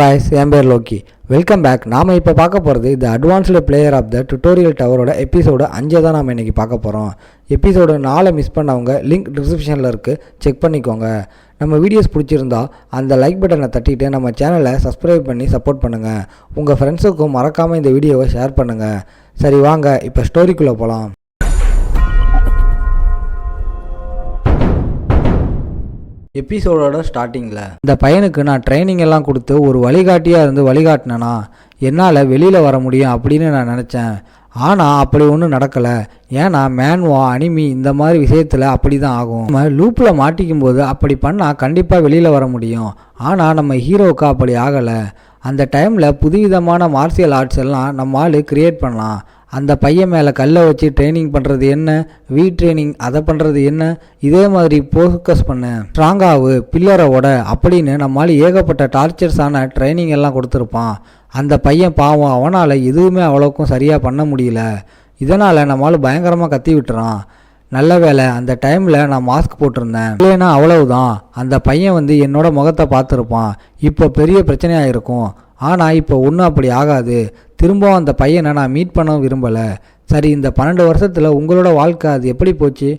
guys, என் பேர் Loki. Welcome back. நாம் இப்போ பார்க்க போகிறது the advanced player of the tutorial டவரோட எபிசோடு 5 தான் நாம் இன்றைக்கி பார்க்க போகிறோம். எபிசோடு 4 மிஸ் பண்ணவங்க லிங்க் டிஸ்கிரிப்ஷனில் இருக்குது, செக் பண்ணிக்கோங்க. நம்ம வீடியோஸ் பிடிச்சிருந்தா அந்த லைக் பட்டனை தட்டிட்டு நம்ம சேனலை சப்ஸ்கிரைப் பண்ணி சப்போர்ட் பண்ணுங்கள். உங்கள் ஃப்ரெண்ட்ஸுக்கும் மறக்காமல் இந்த வீடியோவை ஷேர் பண்ணுங்கள். சரி வாங்க இப்போ ஸ்டோரிக்குள்ளே போகலாம். எபிசோடோட ஸ்டார்டிங்கில் இந்த பையனுக்கு நான் ட்ரைனிங் எல்லாம் கொடுத்து ஒரு வழிகாட்டியாக இருந்து வழிகாட்டினேனா என்னால் வெளியில் வர முடியும் அப்படின்னு நான் நினச்சேன். ஆனால் அப்படி ஒன்றும் நடக்கலை. ஏன்னா மேன்வா அனிமி இந்த மாதிரி விஷயத்தில் அப்படி தான் ஆகும். நம்ம லூப்பில் மாட்டிக்கும் போது அப்படி பண்ணால் கண்டிப்பாக வெளியில் வர முடியும். ஆனால் நம்ம ஹீரோவுக்கு அப்படி ஆகலை. அந்த டைமில் புதுவிதமான மார்ஷியல் ஆர்ட்ஸ் எல்லாம் நம்ம ஆள் க்ரியேட் பண்ணலாம். அந்த பையன் மேலே கல்லை வச்சு ட்ரைனிங் பண்ணுறது என்ன, வீட் ட்ரைனிங் அதை பண்ணுறது என்ன, இதே மாதிரி ஃபோக்கஸ் பண்ண ஸ்ட்ராங்காகு பில்லரோட அப்படின்னு நம்மளால் ஏகப்பட்ட டார்ச்சர்ஸான ட்ரைனிங் எல்லாம் கொடுத்துருப்பான். அந்த பையன் பாவம், அவனால் எதுவுமே அவ்வளோக்கும் சரியாக பண்ண முடியல. இதனால் நம்மளால் பயங்கரமாக கத்தி விட்டுறான். நல்ல வேலை அந்த டைமில் நான் மாஸ்க் போட்டிருந்தேன், இல்லைன்னா அவ்வளவுதான் அந்த பையன் என்னோட முகத்தை பார்த்துருப்பான். இப்போ பெரிய பிரச்சனையாக இருக்கும். ஆனால் இப்போ ஒன்றும் அப்படி ஆகாது. திரும்பவும் அந்த பையனை நான் மீட் பண்ண விரும்பலை. சரி, இந்த 12 வருஷத்தில் உங்களோட வாழ்க்கை அது எப்படி போச்சு?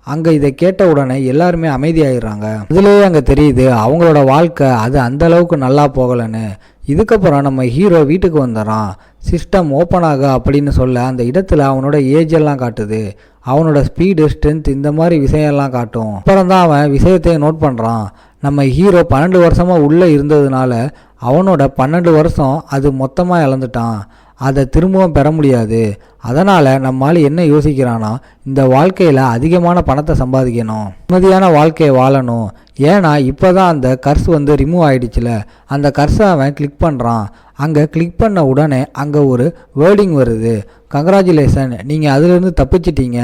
அங்கே இதை கேட்ட உடனே எல்லாருமே அமைதியாகிடுறாங்க. இதுலேயே அங்கே தெரியுது அவங்களோட வாழ்க்கை அது அந்த அளவுக்கு நல்லா போகலைன்னு. இதுக்கப்புறம் நம்ம ஹீரோ வீட்டுக்கு வந்துடுறான். சிஸ்டம் ஓப்பன் ஆக அப்படின்னு சொல்ல அந்த இடத்துல அவனோட ஏஜ் எல்லாம் காட்டுது, அவனோட ஸ்பீடு ஸ்ட்ரென்த் இந்த மாதிரி விஷயம்லாம் காட்டும். அப்புறம் தான் அவன் விஷயத்தையும் நோட் பண்ணுறான். நம்ம ஹீரோ 12 வருஷமாக உள்ளே இருந்ததுனால அவனோட 12 வருஷம் அது மொத்தமாக இழந்துட்டான். அதை திரும்பவும் பெற முடியாது. அதனால் நம்மால் என்ன யோசிக்கிறான்னா, இந்த வாழ்க்கையில் அதிகமான பணத்தை சம்பாதிக்கணும், நிம்மதியான வாழ்க்கையை வாழணும். ஏன்னா இப்போ தான் அந்த கர்ஸ் ரிமூவ் ஆகிடுச்சுல. அந்த கர்ஸை அவன் கிளிக் பண்ணுறான். அங்கே கிளிக் பண்ண உடனே அங்கே ஒரு வேர்டிங் வருது, கங்க்ராச்சுலேஷன், நீங்கள் அதிலிருந்து தப்பிச்சிட்டீங்க.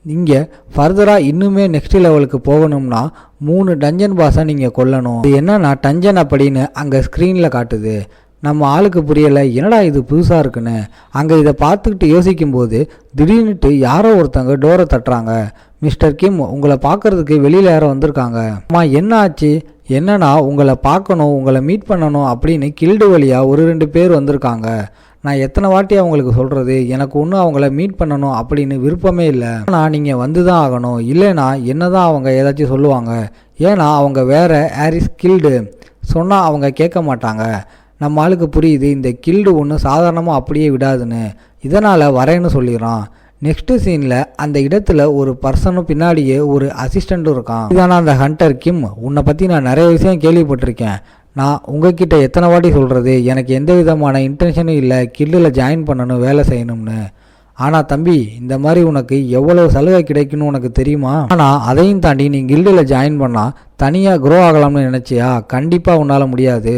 இங்கே ஃபர்தராக இன்னுமே நெக்ஸ்ட் லெவலுக்கு போகணும்னா 3 டஞ்சன் பாஸை நீங்கள் கொல்லணும். இது என்னன்னா டஞ்சன் அப்படின்னு அங்கே ஸ்க்ரீனில் காட்டுது. நம்ம ஆளுக்கு புரியலை, என்னடா இது புதுசாக இருக்குன்னு. அங்கே இதை பார்த்துக்கிட்டு யோசிக்கும்போது திடீர்னுட்டு யாரோ ஒருத்தங்க டோரை தட்டுறாங்க. மிஸ்டர் கிம், உங்களை பார்க்கறதுக்கு வெளியில் யாரோ வந்திருக்காங்க. அம்மா என்ன ஆச்சு? என்னன்னா உங்களை பார்க்கணும், உங்களை மீட் பண்ணணும் அப்படின்னு கில்டு வழியாக ஒரு 2 பேர் வந்திருக்காங்க. நான் எத்தனை வாட்டி அவங்களுக்கு சொல்கிறது, எனக்கு ஒன்றும் அவங்கள மீட் பண்ணணும் அப்படின்னு விருப்பமே இல்லை. ஆனால் நீங்கள் வந்து தான் ஆகணும், இல்லைனா என்ன தான் அவங்க ஏதாச்சும் சொல்லுவாங்க. ஏன்னா அவங்க வேறு ஆரிஸ் கில்டு சொன்னால் அவங்க கேட்க மாட்டாங்க. நம்ம ஆளுக்கு புரியுது இந்த கில்டு ஒன்று சாதாரணமாக அப்படியே விடாதுன்னு. இதனால் வரேன்னு சொல்லிடுறான். நெக்ஸ்ட் சீனில் அந்த இடத்துல ஒரு பர்சனும் பின்னாடியே ஒரு அசிஸ்டண்ட்டும் இருக்கான். இதான அந்த ஹண்டர் கிம், உன்னை பற்றி நான் நிறைய விஷயம் கேள்விப்பட்டிருக்கேன். நான் உங்ககிட்ட எத்தனை வாட்டி சொல்கிறது, எனக்கு எந்த விதமான இன்டென்ஷனும் இல்லை கில்டில் ஜாயின் பண்ணணும், வேலை செய்யணும்னு. ஆனால் தம்பி, இந்த மாதிரி உனக்கு எவ்வளோ சலுகை கிடைக்குன்னு உனக்கு தெரியுமா? ஆனால் அதையும் தாண்டி நீ கில்டில் ஜாயின் பண்ணால் தனியாக க்ரோ ஆகலாம்னு நினச்சியா? கண்டிப்பாக உன்னால் முடியாது.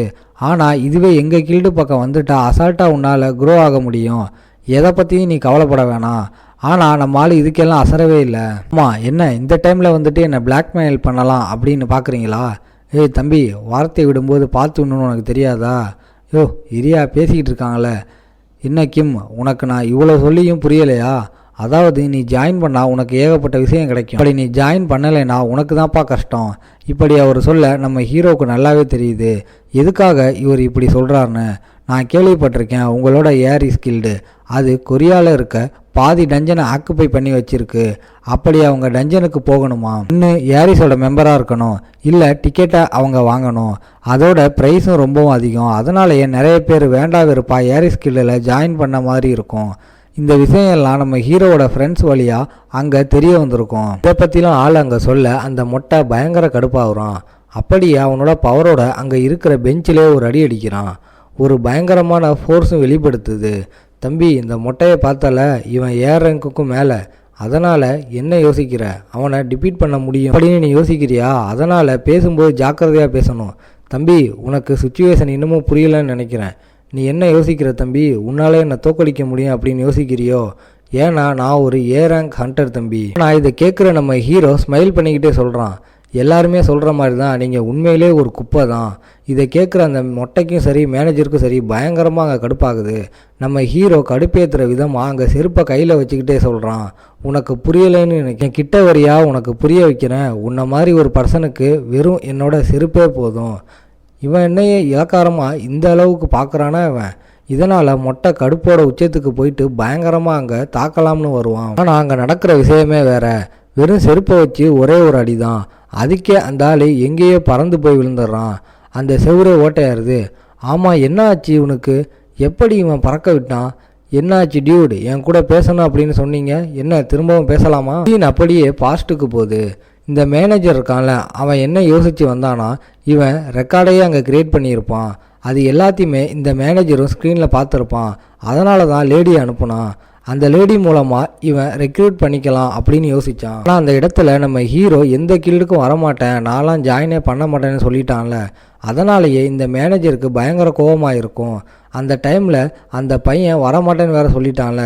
ஆனால் இதுவே எங்கள் கில்டு பக்கம் வந்துட்டா அசால்ட்டாக உன்னால் க்ரோ ஆக முடியும். எதை பற்றியும் நீ கவலைப்பட வேணாம். ஆனால் நம்ம ஆள் இதுக்கெல்லாம் அசரவே இல்லை. ஆமாம், என்ன இந்த டைமில் என்னை பிளாக்மெயில் பண்ணலாம் அப்படின்னு பார்க்குறீங்களா? ஏய் தம்பி, வார்த்தையை விடும்போது பார்த்து விடணும்னு உனக்கு தெரியாதா? யோ இரியா, பேசிக்கிட்டு இருக்காங்களே. என்ன கிம், உனக்கு நான் இவ்வளோ சொல்லியும் புரியலையா? அதாவது நீ ஜாயின் பண்ணால் உனக்கு ஏகப்பட்ட விஷயம் கிடைக்கும். அப்படி நீ ஜாயின் பண்ணலைன்னா உனக்கு தான்ப்பா கஷ்டம். இப்படி அவர் சொல்ல நம்ம ஹீரோவுக்கு நல்லாவே தெரியுது எதுக்காக இவர் இப்படி சொல்கிறாருன்னு. நான் கேள்விப்பட்டிருக்கேன், உங்களோட ஏரிஸ் கில்டு அது கொரியாவில் இருக்க பாதி டஞ்சனை ஆக்குப்பை பண்ணி வச்சிருக்கு. அப்படி அவங்க டஞ்சனுக்கு போகணுமா, இன்னும் ஏரிஸோட மெம்பராக இருக்கணும், இல்லை டிக்கெட்டை அவங்க வாங்கணும். அதோட ப்ரைஸும் ரொம்பவும் அதிகம். அதனாலேயே நிறைய பேர் வேண்டா வெறுப்பா ஏரிஸ் கில்டில் ஜாயின் பண்ண மாதிரி இருக்கும். இந்த விஷயம்லாம் நம்ம ஹீரோவோட ஃப்ரெண்ட்ஸ் வழியாக அங்கே தெரிய வந்திருக்கும். இதை பற்றிலாம் ஆள் அங்கே சொல்ல அந்த மொட்டை பயங்கர கடுப்பாகிறான். அப்படியே அவனோட பவரோட அங்கே இருக்கிற பெஞ்சிலே ஒரு அடி அடிக்கிறான். ஒரு பயங்கரமான ஃபோர்ஸும் வெளிப்படுத்துது. தம்பி, இந்த மொட்டையை பார்த்தால இவன் ஏர் ரேங்குக்கும் மேலே. அதனால் என்ன யோசிக்கிற, அவனை டிபீட் பண்ண முடியும் அப்படின்னு நீ யோசிக்கிறியா? அதனால் பேசும்போது ஜாக்கிரதையாக பேசணும். தம்பி, உனக்கு சுச்சுவேஷன் இன்னமும் புரியலன்னு நினைக்கிறேன். நீ என்ன யோசிக்கிற தம்பி, உன்னாலே என்னை தோக்கடிக்க முடியும் அப்படின்னு யோசிக்கிறியோ? ஏன்னா நான் ஒரு ஏ ரேங்க் ஹண்டர் தம்பி. நான் இதை கேட்குற நம்ம ஹீரோ ஸ்மைல் பண்ணிக்கிட்டே சொல்கிறான், எல்லாருமே சொல்கிற மாதிரி தான், நீங்கள் உண்மையிலே ஒரு குப்பை தான். இதை கேட்குற அந்த மொட்டைக்கும் சரி மேனேஜருக்கும் சரி பயங்கரமாக அங்கே கடுப்பாகுது. நம்ம ஹீரோ கடுப்பேற்றுற விதமாக அங்கே செருப்பை கையில் வச்சுக்கிட்டே சொல்கிறான், உனக்கு புரியலைன்னு நினைக்கிறேன், கிட்ட வரியா உனக்கு புரிய வைக்கிறேன். உன்னை மாதிரி ஒரு பர்சனுக்கு வெறும் என்னோட செருப்பே போதும். இவன் என்னையே இலக்காரமாக இந்த அளவுக்கு பார்க்குறானா இவன். இதனால் மொட்டை கடுப்போட உச்சத்துக்கு போயிட்டு பயங்கரமாக அங்கே தாக்கலாம்னு வருவான். ஆனால் அங்கே நடக்கிற விஷயமே வேற. வெறும் செருப்பை வச்சு ஒரே ஒரு அடி தான், அதுக்கே அந்த ஆள் எங்கேயோ பறந்து போய் விழுந்துடுறான். அந்த செவுரே ஓட்டையாருது. ஆமாம், என்ன ஆச்சு இவனுக்கு? எப்படி இவன் பறக்க விட்டான்? என்னாச்சு டியூட், என் கூட பேசணும் அப்படின்னு சொன்னீங்க, என்ன திரும்பவும் பேசலாமா? அப்படியே பாஸ்ட்டுக்கு போகுது. இந்த மேனேஜர் இருக்கான்ல, அவன் என்ன யோசித்து வந்தானா, இவன் ரெக்கார்டையே அங்கே க்ரியேட் பண்ணியிருப்பான். அது எல்லாத்தையுமே இந்த மேனேஜரும் ஸ்க்ரீனில் பார்த்துருப்பான். அதனால தான் லேடியை அனுப்புனான். அந்த லேடி மூலமாக இவன் ரெக்ரூட் பண்ணிக்கலாம் அப்படின்னு யோசித்தான். ஆனால் அந்த இடத்துல நம்ம ஹீரோ எந்த கில்டுக்கும் வரமாட்டேன், நான்லாம் ஜாயினே பண்ண மாட்டேன்னு சொல்லிட்டான்ல. அதனாலேயே இந்த மேனேஜருக்கு பயங்கர கோபமாக இருக்கும். அந்த டைமில் அந்த பையன் வரமாட்டேன்னு வேற சொல்லிட்டான்ல,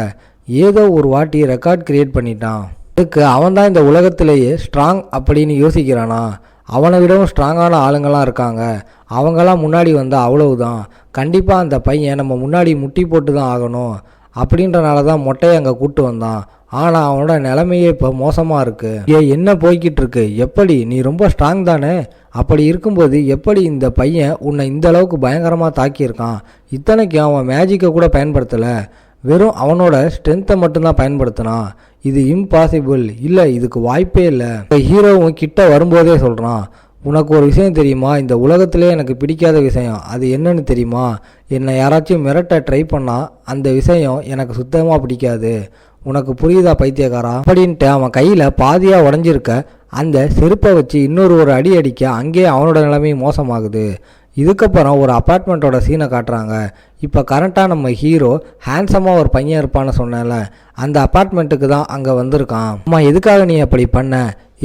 ஏதோ ஒரு வாட்டி ரெக்கார்ட் கிரியேட் பண்ணிட்டான். அதுக்கு அவன் தான் இந்த உலகத்திலேயே ஸ்ட்ராங் அப்படின்னு யோசிக்கிறானா. அவனை விடவும் ஸ்ட்ராங்கான ஆளுங்கள்லாம் இருக்காங்க, அவங்கெல்லாம் முன்னாடி வந்தால் அவ்வளவுதான், கண்டிப்பாக அந்த பையன் நம்ம முன்னாடி முட்டி போட்டு தான் ஆகணும் அப்படின்றனால தான் மொட்டையை அங்கே கூப்பிட்டு வந்தான். ஆனால் அவனோட நிலைமையே இப்போ மோசமாக இருக்குது. என்ன போய்கிட்டு இருக்கு? எப்படி நீ ரொம்ப ஸ்ட்ராங் தானே? அப்படி இருக்கும்போது எப்படி இந்த பையன் உன்னை இந்த அளவுக்கு பயங்கரமாக தாக்கியிருக்கான்? இத்தனைக்கும் அவன் மேஜிக்கை கூட பயன்படுத்தலை, வெறும் அவனோட ஸ்ட்ரென்த்தை மட்டும்தான் பயன்படுத்தினான். இது இம்பாசிபிள், இல்லை இதுக்கு வாய்ப்பே இல்லை. ஹீரோவும் கிட்ட வரும்போதே சொல்கிறான், உனக்கு ஒரு விஷயம் தெரியுமா? இந்த உலகத்திலே எனக்கு பிடிக்காத விஷயம் அது என்னன்னு தெரியுமா? என்னை யாராச்சும் மிரட்ட ட்ரை பண்ணால் அந்த விஷயம் எனக்கு சுத்தமாக பிடிக்காது. உனக்கு புரியுதா பைத்தியக்காரா? அப்படின்ட்டு அவன் கையில் பாதியாக உடஞ்சிருக்க அந்த செருப்பை வச்சு ஒரு அடி அடிக்க அங்கேயே அவனோட நிலைமை மோசமாகுது. இதுக்கப்புறம் ஒரு அப்பார்ட்மெண்ட்டோட சீனை காட்டுறாங்க. இப்போ கரண்ட்டாக நம்ம ஹீரோ ஹேண்ட்ஸமாக ஒரு பையன் இருப்பான்னு சொன்னேன்ல, அந்த அப்பார்ட்மெண்ட்டுக்கு தான் அங்கே வந்திருக்கான். அம்மா, எதுக்காக நீ அப்படி பண்ண?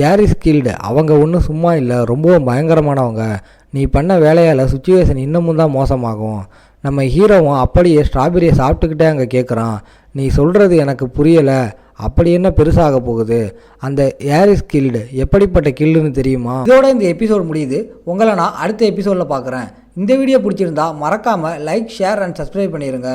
யார் இஸ் கில்டு? அவங்க ஒன்றும் சும்மா இல்லை, ரொம்பவும் பயங்கரமானவங்க. நீ பண்ண வேலையால் சுச்சுவேஷன் இன்னமும் தான் மோசமாகும். நம்ம ஹீரோவும் அப்படியே ஸ்ட்ராபெரியை சாப்பிட்டுக்கிட்டே அங்கே கேட்குறான், நீ சொல்கிறது எனக்கு புரியலை, அப்படி என்ன பெருசாக போகுது? அந்த ஏரிஸ் கில்டு எப்படிப்பட்ட கில்டுன்னு தெரியுமா? இதோட இந்த எபிசோட் முடியுது. உங்களை நான் அடுத்த எபிசோடில் பார்க்குறேன். இந்த வீடியோ பிடிச்சிருந்தா மறக்காமல் லைக், ஷேர் அண்ட் சப்ஸ்கிரைப் பண்ணிடுங்க.